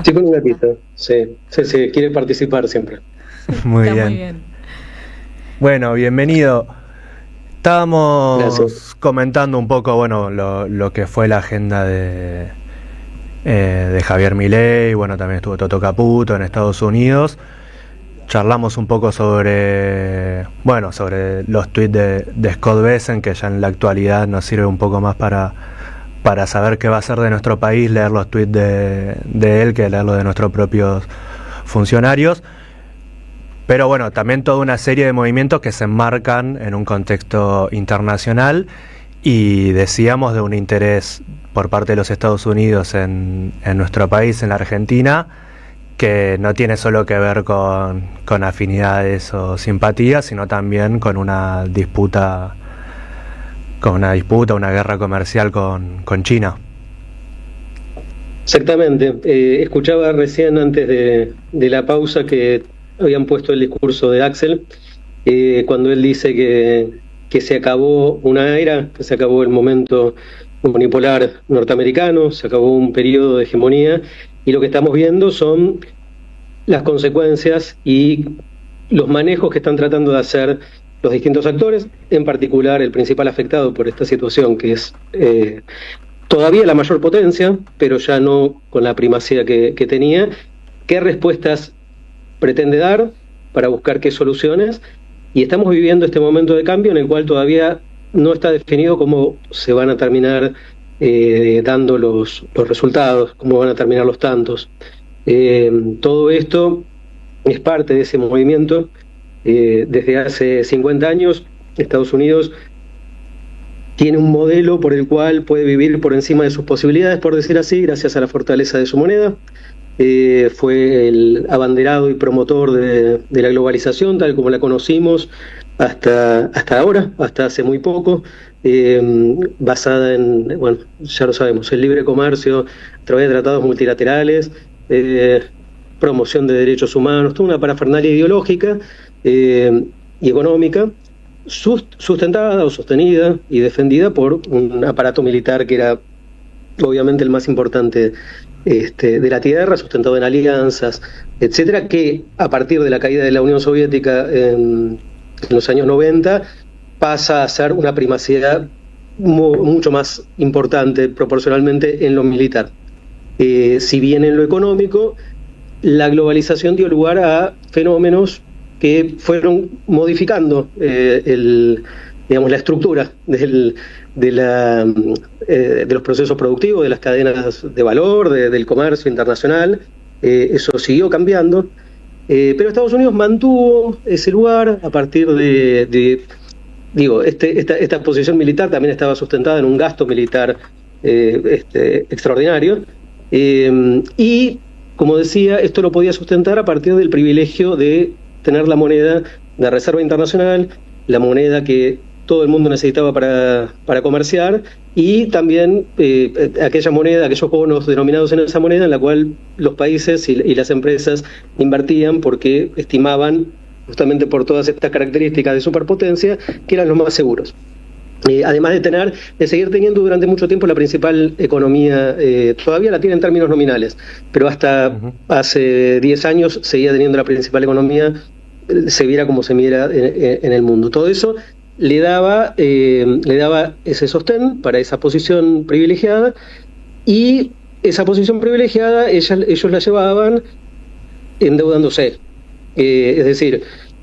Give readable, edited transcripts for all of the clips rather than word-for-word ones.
Sí, con un gatito, sí, quiere participar siempre. Muy bien. Bueno, bienvenido. Gracias. Estábamos comentando un poco, bueno, lo que fue la agenda de Javier Milei, bueno, también estuvo Toto Caputo en Estados Unidos. Charlamos un poco sobre los tweets de Scott Bessent, que ya en la actualidad nos sirve un poco más para saber qué va a ser de nuestro país, leer los tweets de él que leerlos de nuestros propios funcionarios. Pero bueno, también toda una serie de movimientos que se enmarcan en un contexto internacional y decíamos de un interés por parte de los Estados Unidos en nuestro país, en la Argentina, que no tiene solo que ver con afinidades o simpatías, sino también con una disputa, una guerra comercial con China. Exactamente. Escuchaba recién antes de la pausa que habían puesto el discurso de Axel, cuando él dice que se acabó una era, que se acabó el momento unipolar norteamericano, se acabó un periodo de hegemonía, y lo que estamos viendo son las consecuencias y los manejos que están tratando de hacer los distintos actores, en particular el principal afectado por esta situación, que es todavía la mayor potencia, pero ya no con la primacía que tenía. ¿Qué respuestas pretende dar para buscar qué soluciones? Y estamos viviendo este momento de cambio en el cual todavía no está definido cómo se van a terminar dando los resultados, cómo van a terminar los tantos. Todo esto es parte de ese movimiento. Desde hace 50 años, Estados Unidos tiene un modelo por el cual puede vivir por encima de sus posibilidades, por decir así, gracias a la fortaleza de su moneda. Fue el abanderado y promotor de la globalización, tal como la conocimos hasta ahora, hasta hace muy poco, basada en, bueno, ya lo sabemos, el libre comercio a través de tratados multilaterales, promoción de derechos humanos, toda una parafernalia ideológica y económica, sustentada o sostenida y defendida por un aparato militar que era obviamente el más importante de la Tierra, sustentado en alianzas, etcétera, que a partir de la caída de la Unión Soviética en los años 90 pasa a ser una primacía mucho más importante proporcionalmente en lo militar. Si bien en lo económico, la globalización dio lugar a fenómenos que fueron modificando la estructura de los procesos productivos, de las cadenas de valor, del comercio internacional. Eso siguió cambiando, pero Estados Unidos mantuvo ese lugar a partir esta posición militar también estaba sustentada en un gasto militar extraordinario, y como decía, esto lo podía sustentar a partir del privilegio de tener la moneda de reserva internacional, la moneda que todo el mundo necesitaba para comerciar, y también aquella moneda, aquellos bonos denominados en esa moneda, en la cual los países y las empresas invertían porque estimaban, justamente por todas estas características de superpotencia, que eran los más seguros. Además de seguir teniendo durante mucho tiempo la principal economía, todavía la tiene en términos nominales, pero hasta hace 10 años seguía teniendo la principal economía, se viera como se viera en el mundo. Todo eso le daba ese sostén para esa posición privilegiada, y esa posición privilegiada ellos la llevaban endeudándose. Es decir,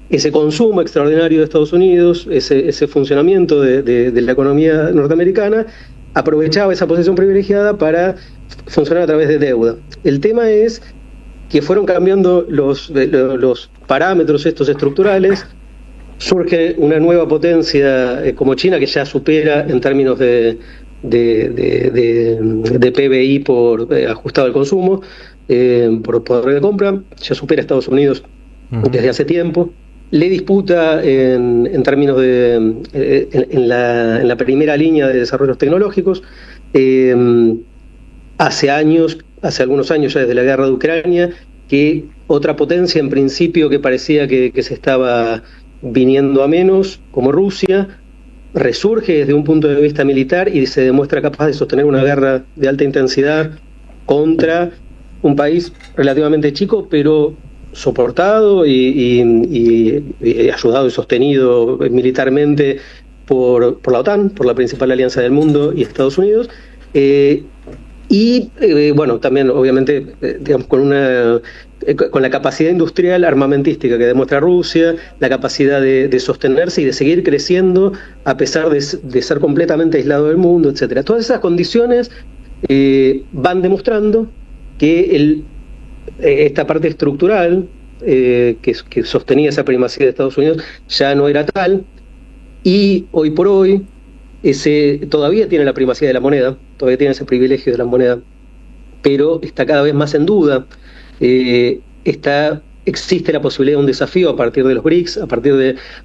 ese consumo extraordinario de Estados Unidos, ese funcionamiento de la economía norteamericana, aprovechaba esa posición privilegiada para funcionar a través de deuda. El tema es que fueron cambiando los parámetros estos estructurales. Surge una nueva potencia como China, que ya supera en términos de PBI por ajustado al consumo, por poder de compra, ya supera a Estados Unidos desde hace tiempo. Le disputa en términos en la primera línea de desarrollos tecnológicos. Hace algunos años ya desde la guerra de Ucrania, que otra potencia en principio que parecía que se estaba viniendo a menos, como Rusia, resurge desde un punto de vista militar y se demuestra capaz de sostener una guerra de alta intensidad contra un país relativamente chico, pero soportado y ayudado y sostenido militarmente por la OTAN, por la principal alianza del mundo, y Estados Unidos. Bueno, también obviamente, digamos, con la capacidad industrial armamentística que demuestra Rusia, la capacidad de sostenerse y de seguir creciendo a pesar de ser completamente aislado del mundo, etcétera. Todas esas condiciones van demostrando que esta parte estructural que sostenía esa primacía de Estados Unidos ya no era tal, y hoy por hoy todavía tiene la primacía de la moneda, todavía tiene ese privilegio de la moneda, pero está cada vez más en duda. Existe la posibilidad de un desafío a partir de los BRICS,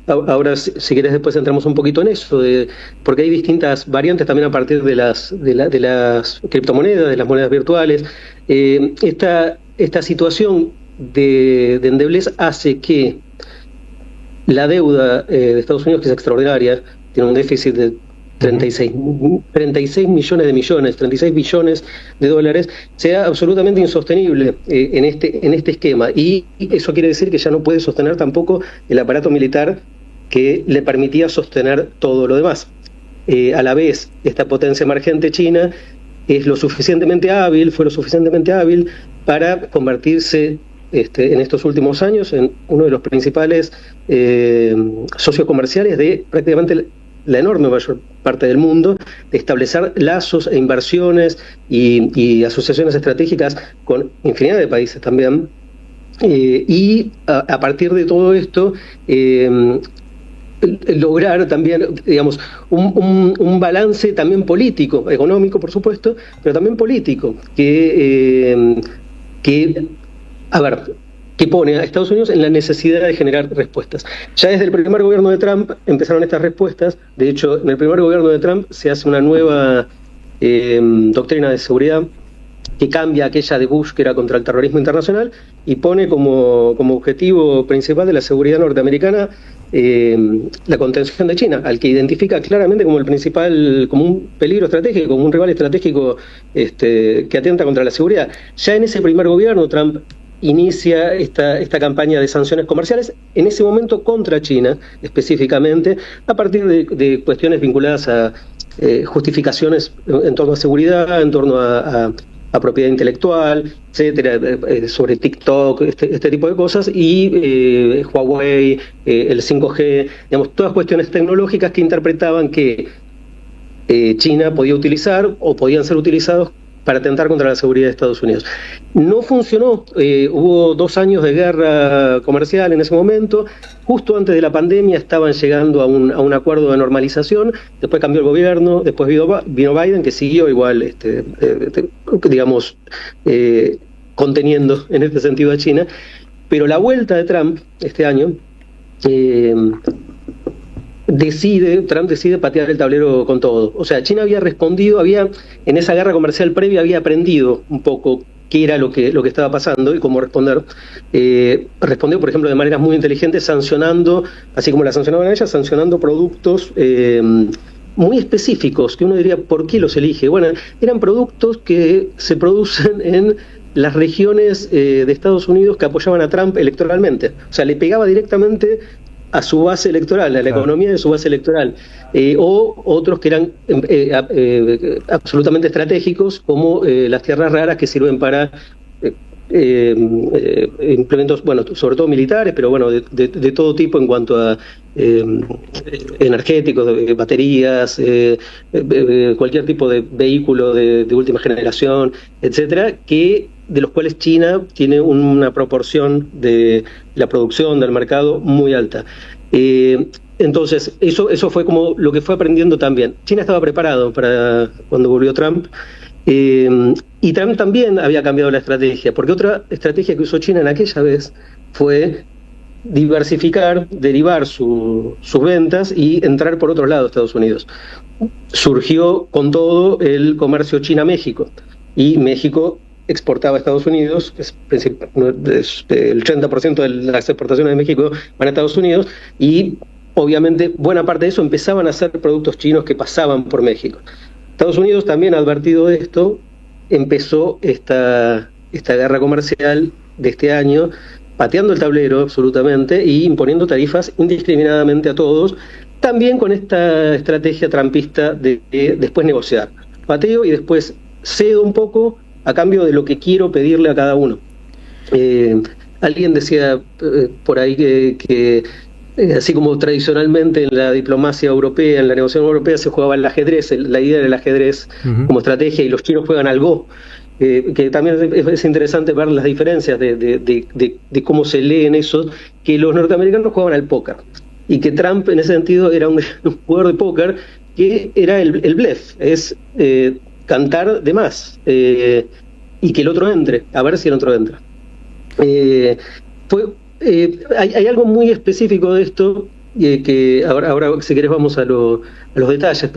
ahora si querés después entramos un poquito en eso, porque hay distintas variantes también a partir de las criptomonedas, de las monedas virtuales. Esta situación de endeblez hace que la deuda de Estados Unidos, que es extraordinaria, tiene un déficit de 36 billones de dólares, sea absolutamente insostenible en este esquema. Y eso quiere decir que ya no puede sostener tampoco el aparato militar que le permitía sostener todo lo demás. A la vez, esta potencia emergente china fue lo suficientemente hábil para convertirse en estos últimos años en uno de los principales socios comerciales de prácticamente la enorme mayor parte del mundo, de establecer lazos e inversiones y asociaciones estratégicas con infinidad de países también. Y a partir de todo esto, lograr también, digamos, un balance también político, económico por supuesto, pero también político, que pone a Estados Unidos en la necesidad de generar respuestas. Ya desde el primer gobierno de Trump empezaron estas respuestas. De hecho, en el primer gobierno de Trump se hace una nueva doctrina de seguridad que cambia aquella de Bush, que era contra el terrorismo internacional, y pone como objetivo principal de la seguridad norteamericana la contención de China, al que identifica claramente como como un peligro estratégico, como un rival estratégico que atenta contra la seguridad. Ya en ese primer gobierno, Trump inicia esta campaña de sanciones comerciales, en ese momento contra China específicamente, a partir de cuestiones vinculadas a justificaciones en torno a seguridad, en torno a propiedad intelectual, etcétera, sobre TikTok, este tipo de cosas, y Huawei, el 5G, digamos, todas cuestiones tecnológicas que interpretaban que China podía utilizar o podían ser utilizados para atentar contra la seguridad de Estados Unidos. No funcionó, hubo 2 años de guerra comercial en ese momento, justo antes de la pandemia estaban llegando a un acuerdo de normalización, después cambió el gobierno, después vino Biden, que siguió igual, digamos, conteniendo en este sentido a China, pero la vuelta de Trump este año, Trump decide patear el tablero con todo. O sea, China había respondido, en esa guerra comercial previa había aprendido un poco qué era lo que estaba pasando y cómo responder. Respondió, por ejemplo, de maneras muy inteligentes, sancionando, así como la sancionaban a ella, sancionando productos muy específicos, que uno diría, ¿por qué los elige? Bueno, eran productos que se producen en las regiones de Estados Unidos que apoyaban a Trump electoralmente. O sea, le pegaba directamente a su base electoral, a la economía de su base electoral, o otros que eran absolutamente estratégicos, como las tierras raras que sirven para implementos, bueno, sobre todo militares, pero bueno, de todo tipo en cuanto a energéticos, baterías, cualquier tipo de vehículo de última generación, etcétera, de los cuales China tiene una proporción de la producción del mercado muy alta. Entonces, eso fue como lo que fue aprendiendo también. China estaba preparado para cuando volvió Trump, y Trump también había cambiado la estrategia, porque otra estrategia que usó China en aquella vez fue diversificar, derivar sus ventas y entrar por otro lado a Estados Unidos. Surgió con todo el comercio China-México, y México exportaba a Estados Unidos, el 80% de las exportaciones de México van a Estados Unidos, y obviamente buena parte de eso empezaban a ser productos chinos que pasaban por México. Estados Unidos, también advertido de esto, empezó esta esta guerra comercial de este año, pateando el tablero absolutamente y imponiendo tarifas indiscriminadamente a todos, también con esta estrategia trampista de después negociar. Pateo y después cedo un poco a cambio de lo que quiero pedirle a cada uno. Alguien decía por ahí que así como tradicionalmente en la diplomacia europea, en la negociación europea se jugaba el ajedrez, la idea del ajedrez como estrategia, y los chinos juegan al Go, que también es interesante ver las diferencias de cómo se leen eso, que los norteamericanos jugaban al póker, y que Trump en ese sentido era un jugador de póker que era el bluff, es cantar de más, y que el otro entre, a ver si el otro entra. Hay algo muy específico de esto, que ahora si querés vamos a los detalles,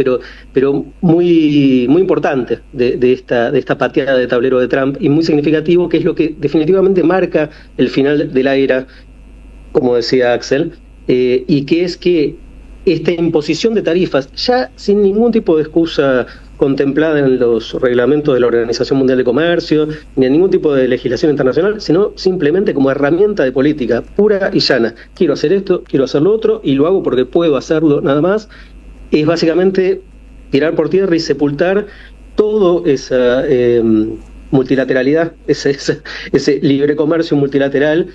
pero muy importante de esta pateada de tablero de Trump, y muy significativo, que es lo que definitivamente marca el final de la era, como decía Axel, y que es que esta imposición de tarifas, ya sin ningún tipo de excusa contemplada en los reglamentos de la Organización Mundial de Comercio, ni en ningún tipo de legislación internacional, sino simplemente como herramienta de política pura y llana. Quiero hacer esto, quiero hacer lo otro, y lo hago porque puedo hacerlo nada más. Es básicamente tirar por tierra y sepultar toda esa multilateralidad, ese libre comercio multilateral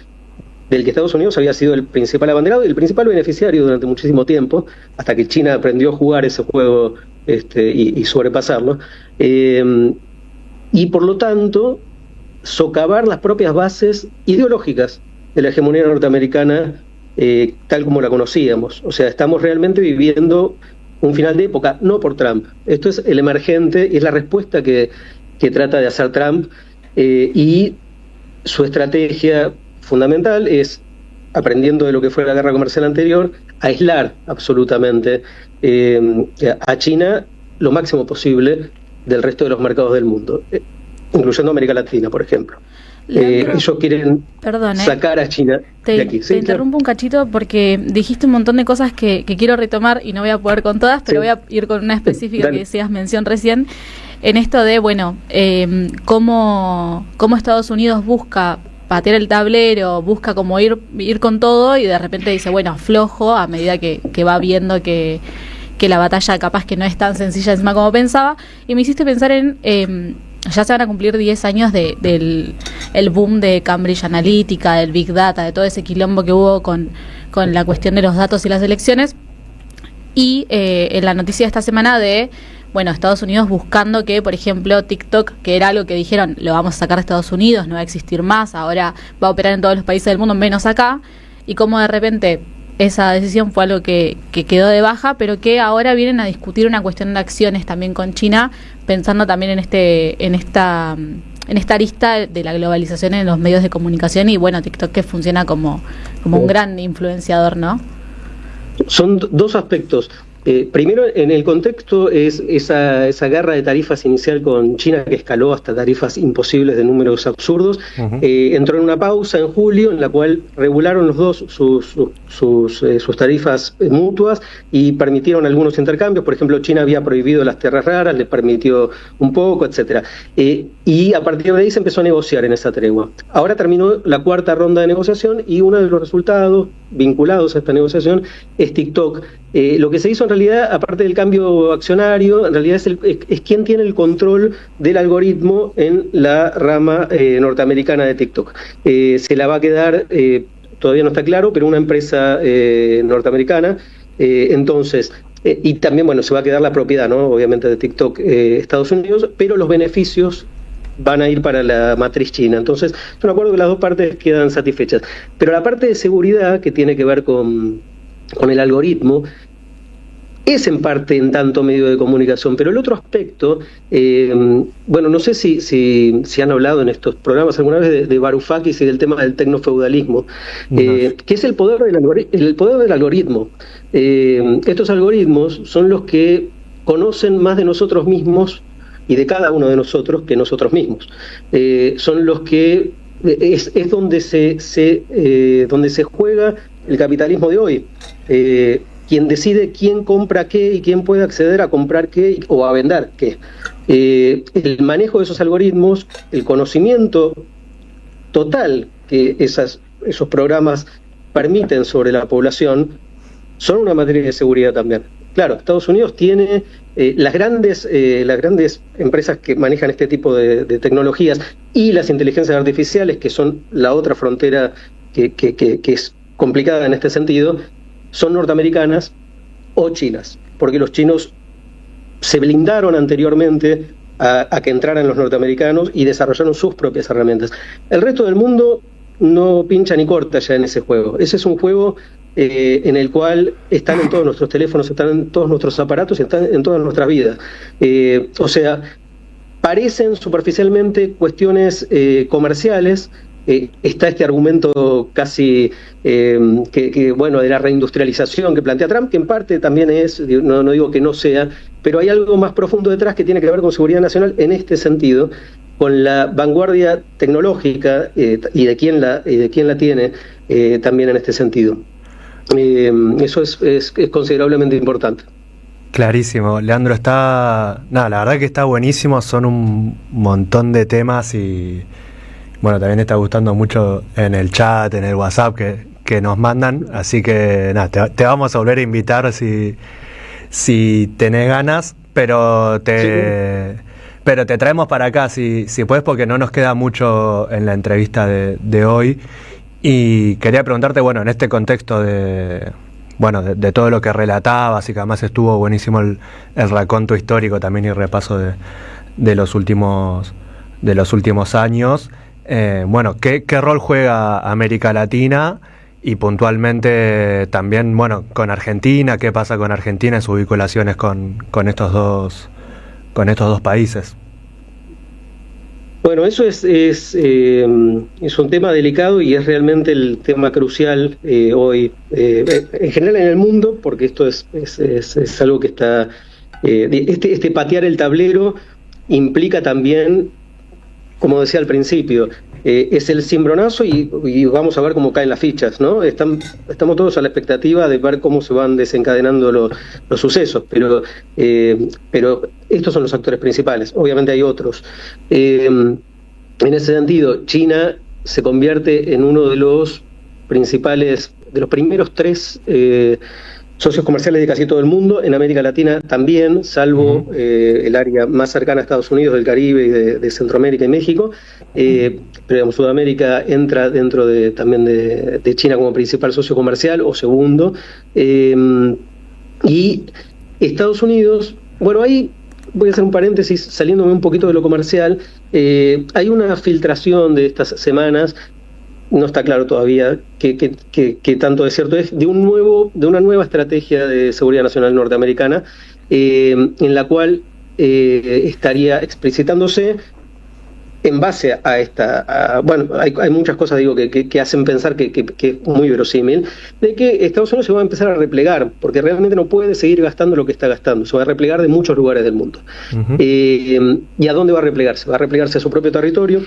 del que Estados Unidos había sido el principal abanderado y el principal beneficiario durante muchísimo tiempo, hasta que China aprendió a jugar ese juego y sobrepasarlo, y por lo tanto socavar las propias bases ideológicas de la hegemonía norteamericana, tal como la conocíamos. O sea, estamos realmente viviendo un final de época, no por Trump. Esto es el emergente y es la respuesta que trata de hacer Trump, y su estrategia fundamental es, aprendiendo de lo que fue la guerra comercial anterior, aislar absolutamente a China lo máximo posible del resto de los mercados del mundo, incluyendo América Latina, por ejemplo. Ellos quieren sacar a China de aquí. Te interrumpo un cachito porque dijiste un montón de cosas que quiero retomar y no voy a poder con todas, pero voy a ir con una específica que decías mención recién, en esto de, cómo Estados Unidos busca patear el tablero, busca como ir con todo, y de repente dice, aflojo a medida que va viendo que la batalla capaz que no es tan sencilla encima como pensaba. Y me hiciste pensar en, ya se van a cumplir 10 años del boom de Cambridge Analytica, del Big Data, de todo ese quilombo que hubo con la cuestión de los datos y las elecciones, y en la noticia de esta semana de Estados Unidos buscando que, por ejemplo, TikTok, que era algo que dijeron, lo vamos a sacar de Estados Unidos, no va a existir más, ahora va a operar en todos los países del mundo, menos acá, y como de repente esa decisión fue algo que quedó de baja, pero que ahora vienen a discutir una cuestión de acciones también con China, pensando también en esta arista de la globalización en los medios de comunicación, y TikTok que funciona como un gran influenciador, ¿no? Son dos aspectos. Primero, en el contexto es esa guerra de tarifas inicial con China, que escaló hasta tarifas imposibles de números absurdos. Entró en una pausa en julio en la cual regularon los dos sus tarifas mutuas y permitieron algunos intercambios. Por ejemplo, China había prohibido las tierras raras, le permitió un poco, etcétera. Y a partir de ahí se empezó a negociar en esa tregua. Ahora terminó la cuarta ronda de negociación, y uno de los resultados vinculados a esta negociación es TikTok. Lo que se hizo en realidad, aparte del cambio accionario, en realidad es quien tiene el control del algoritmo en la rama norteamericana de TikTok. Se la va a quedar, todavía no está claro, pero una empresa norteamericana. Entonces, y también, se va a quedar la propiedad, ¿no? Obviamente, de TikTok, Estados Unidos, pero los beneficios van a ir para la matriz china. Entonces, es un acuerdo que las dos partes quedan satisfechas. Pero la parte de seguridad, que tiene que ver con el algoritmo, es en parte en tanto medio de comunicación, pero el otro aspecto, no sé si han hablado en estos programas alguna vez de Varoufakis y del tema del tecnofeudalismo, que es el poder del algoritmo. Estos algoritmos son los que conocen más de nosotros mismos y de cada uno de nosotros que nosotros mismos. Son los que es donde se juega el capitalismo de hoy. Quien decide quién compra qué y quién puede acceder a comprar qué o a vender qué. el manejo de esos algoritmos, el conocimiento total que esos programas permiten sobre la población, son una materia de seguridad también. Claro, Estados Unidos tiene las grandes empresas que manejan este tipo de tecnologías y las inteligencias artificiales, que son la otra frontera que es complicada en este sentido, son norteamericanas o chinas, porque los chinos se blindaron anteriormente a que entraran los norteamericanos y desarrollaron sus propias herramientas. El resto del mundo no pincha ni corta ya en ese juego. Ese es un juego en el cual están en todos nuestros teléfonos, están en todos nuestros aparatos y están en todas nuestras vidas. O sea, parecen superficialmente cuestiones comerciales. Está este argumento casi bueno, de la reindustrialización que plantea Trump, que en parte también es, no digo que no sea, pero hay algo más profundo detrás que tiene que ver con seguridad nacional en este sentido, con la vanguardia tecnológica y de quién la tiene también en este sentido. Eso es considerablemente importante. Clarísimo. Leandro, la verdad que está buenísimo, son un montón de temas y bueno, también está gustando mucho en el chat, en el WhatsApp que nos mandan, así que te vamos a volver a invitar si tenés ganas, pero te traemos para acá si puedes, porque no nos queda mucho en la entrevista de hoy. Y quería preguntarte, bueno, en este contexto de todo lo que relatabas, y que además estuvo buenísimo el raconto histórico también y repaso de los últimos años, bueno, ¿qué rol juega América Latina? Y puntualmente también, bueno, con Argentina, ¿qué pasa con Argentina en sus vinculaciones con estos dos países? Bueno, eso es un tema delicado y es realmente el tema crucial hoy, en general en el mundo, porque esto es algo que está... Este patear el tablero implica también, como decía al principio, es el cimbronazo y vamos a ver cómo caen las fichas, ¿no? Estamos todos a la expectativa de ver cómo se van desencadenando los sucesos, pero estos son los actores principales. Obviamente hay otros. En ese sentido, China se convierte en uno de los primeros tres socios comerciales de casi todo el mundo, en América Latina también, salvo el área más cercana a Estados Unidos, del Caribe y de Centroamérica y México, pero digamos, Sudamérica entra dentro también de China como principal socio comercial o segundo, y Estados Unidos, bueno, ahí voy a hacer un paréntesis, saliéndome un poquito de lo comercial, hay una filtración de estas semanas, no está claro todavía qué tanto de cierto es, de una nueva estrategia de seguridad nacional norteamericana, en la cual estaría explicitándose en base a esta... bueno, hay muchas cosas, digo, que hacen pensar que es muy verosímil, de que Estados Unidos se va a empezar a replegar, porque realmente no puede seguir gastando lo que está gastando, se va a replegar de muchos lugares del mundo. ¿Y a dónde va a replegarse? Va a replegarse a su propio territorio.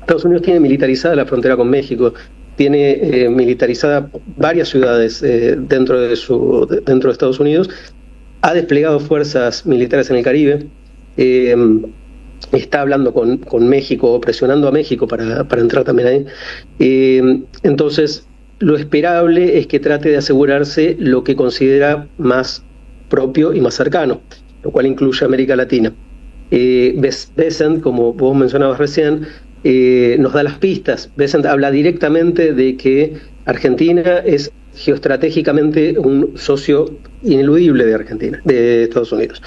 Estados Unidos tiene militarizada la frontera con México, tiene militarizada varias ciudades dentro de Estados Unidos, ha desplegado fuerzas militares en el Caribe, está hablando con México, presionando a México para entrar también ahí. Entonces, lo esperable es que trate de asegurarse lo que considera más propio y más cercano, lo cual incluye América Latina. Bessent, como vos mencionabas recién, nos da las pistas. Bessent habla directamente de que Argentina es geoestratégicamente un socio ineludible de Estados Unidos.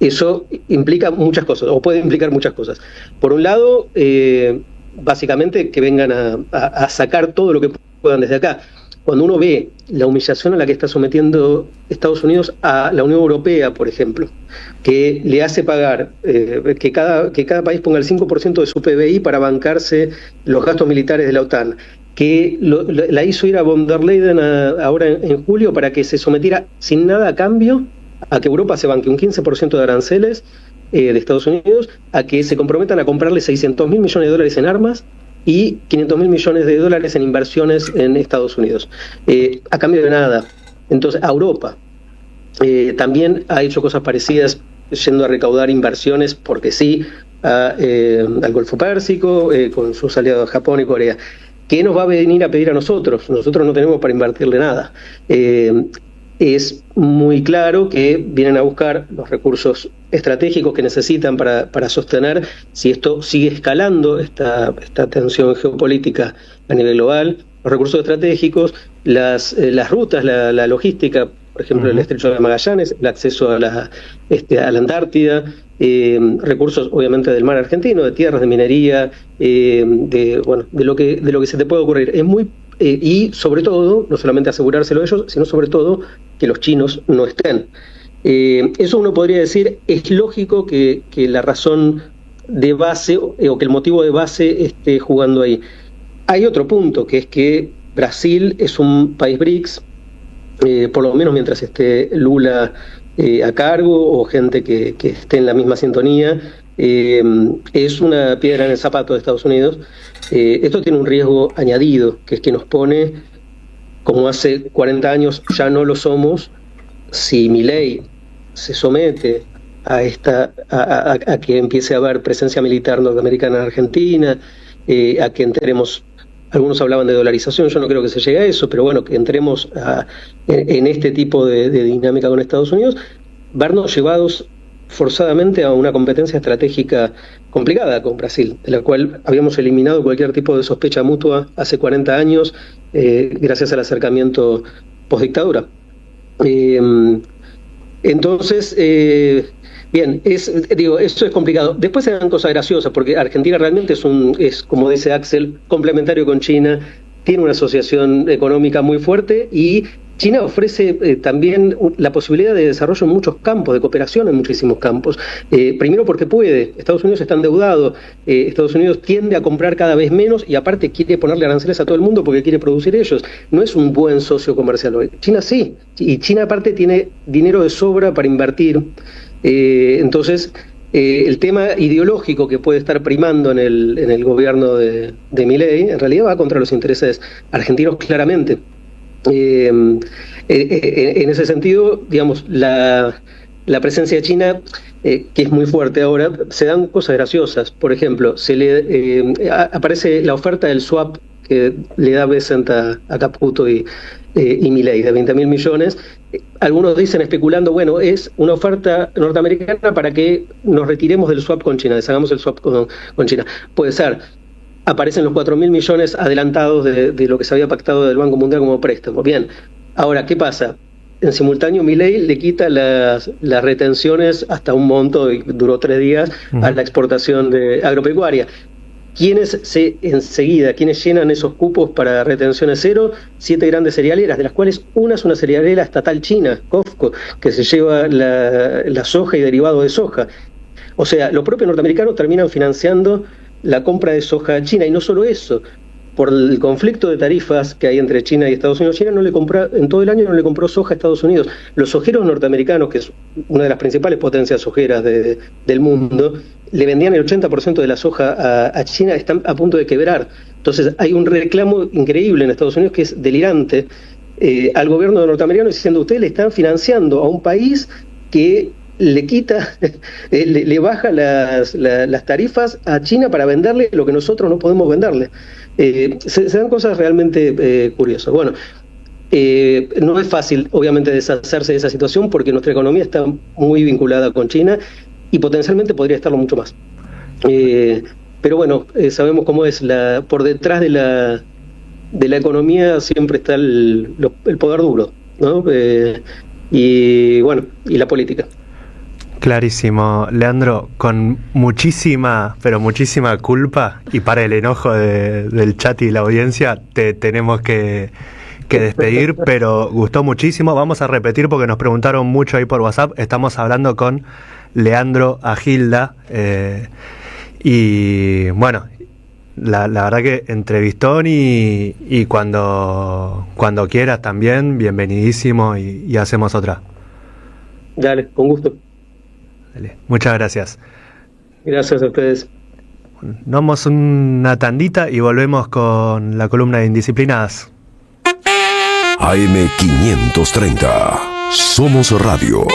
Eso implica muchas cosas, o puede implicar muchas cosas. Por un lado, básicamente que vengan a sacar todo lo que puedan desde acá. Cuando uno ve la humillación a la que está sometiendo Estados Unidos a la Unión Europea, por ejemplo, que le hace pagar, que cada país ponga el 5% de su PBI para bancarse los gastos militares de la OTAN, que la hizo ir a von der Leyen ahora en julio para que se sometiera sin nada a cambio a que Europa se banque un 15% de aranceles de Estados Unidos, a que se comprometan a comprarle 600.000 millones de dólares en armas y 500.000 millones de dólares en inversiones en Estados Unidos, a cambio de nada. Entonces, a Europa también ha hecho cosas parecidas yendo a recaudar inversiones, porque sí, al Golfo Pérsico, con sus aliados Japón y Corea. ¿Qué nos va a venir a pedir a nosotros? Nosotros no tenemos para invertirle nada. Es muy claro que vienen a buscar los recursos estratégicos que necesitan para sostener, si esto sigue escalando, esta tensión geopolítica a nivel global, los recursos estratégicos, las rutas, la logística, por ejemplo, el estrecho de Magallanes, el acceso a la Antártida, recursos obviamente del mar argentino, de tierras, de minería, de lo que se te puede ocurrir. Es muy y sobre todo, no solamente asegurárselo ellos, sino sobre todo que los chinos no estén. Eso uno podría decir, es lógico que la razón de base o que el motivo de base esté jugando ahí. Hay otro punto, que es que Brasil es un país BRICS, por lo menos mientras esté Lula a cargo o gente que esté en la misma sintonía, es una piedra en el zapato de Estados Unidos. Esto tiene un riesgo añadido, que es que nos pone, como hace 40 años ya no lo somos, si Milei se somete a que empiece a haber presencia militar norteamericana en Argentina, a que entremos, algunos hablaban de dolarización, yo no creo que se llegue a eso, pero bueno, que entremos en este tipo de dinámica con Estados Unidos, vernos llevados forzadamente a una competencia estratégica complicada con Brasil, de la cual habíamos eliminado cualquier tipo de sospecha mutua hace 40 años, gracias al acercamiento postdictadura. Entonces, bien, eso es complicado. Después se dan cosas graciosas, porque Argentina realmente es, como dice Axel, complementario con China, tiene una asociación económica muy fuerte y China ofrece también la posibilidad de desarrollo en muchos campos, de cooperación en muchísimos campos. Primero porque puede, Estados Unidos está endeudado, Estados Unidos tiende a comprar cada vez menos y aparte quiere ponerle aranceles a todo el mundo porque quiere producir ellos. No es un buen socio comercial hoy. China sí, y China aparte tiene dinero de sobra para invertir. Entonces, el tema ideológico que puede estar primando en el gobierno de Milei, en realidad va contra los intereses argentinos claramente. En ese sentido, digamos, la presencia de China, que es muy fuerte ahora, se dan cosas graciosas. Por ejemplo, aparece la oferta del swap que le da Bessent a Caputo y Milei, de 20.000 millones. Algunos dicen, especulando, bueno, es una oferta norteamericana para que nos retiremos del swap con China, deshagamos el swap con China. Puede ser. Aparecen los 4.000 millones adelantados de lo que se había pactado del Banco Mundial como préstamo. Bien, ahora, ¿qué pasa? En simultáneo, Milei le quita las retenciones hasta un monto, y duró 3 días, a la exportación de agropecuaria. ¿Quiénes llenan esos cupos para retenciones cero? 7 grandes cerealeras, de las cuales una es una cerealera estatal china, COFCO, que se lleva la soja y derivados de soja. O sea, los propios norteamericanos terminan financiando la compra de soja a China, y no solo eso, por el conflicto de tarifas que hay entre China y Estados Unidos, China en todo el año no le compró soja a Estados Unidos. Los sojeros norteamericanos, que es una de las principales potencias sojeras del mundo, le vendían el 80% de la soja a China, están a punto de quebrar. Entonces hay un reclamo increíble en Estados Unidos que es delirante al gobierno norteamericano, diciendo: ustedes le están financiando a un país que le quita, le baja las tarifas a China para venderle lo que nosotros no podemos venderle. Se dan cosas realmente curiosas. Bueno, no es fácil, obviamente, deshacerse de esa situación porque nuestra economía está muy vinculada con China y potencialmente podría estarlo mucho más. Pero bueno, sabemos cómo es. Por detrás de la economía siempre está el poder duro, ¿no? Y bueno, y la política. Clarísimo. Leandro, con muchísima, pero muchísima culpa, y para el enojo del chat y la audiencia, te tenemos que despedir, pero gustó muchísimo. Vamos a repetir porque nos preguntaron mucho ahí por WhatsApp. Estamos hablando con Leandro Agilda, y bueno, la verdad que entrevistón, y cuando quieras también, bienvenidísimo, y hacemos otra. Dale, con gusto. Dale, muchas gracias. Gracias a ustedes. Nos vamos una tandita y volvemos con la columna de Indisciplinadas. AM530. Somos Radio.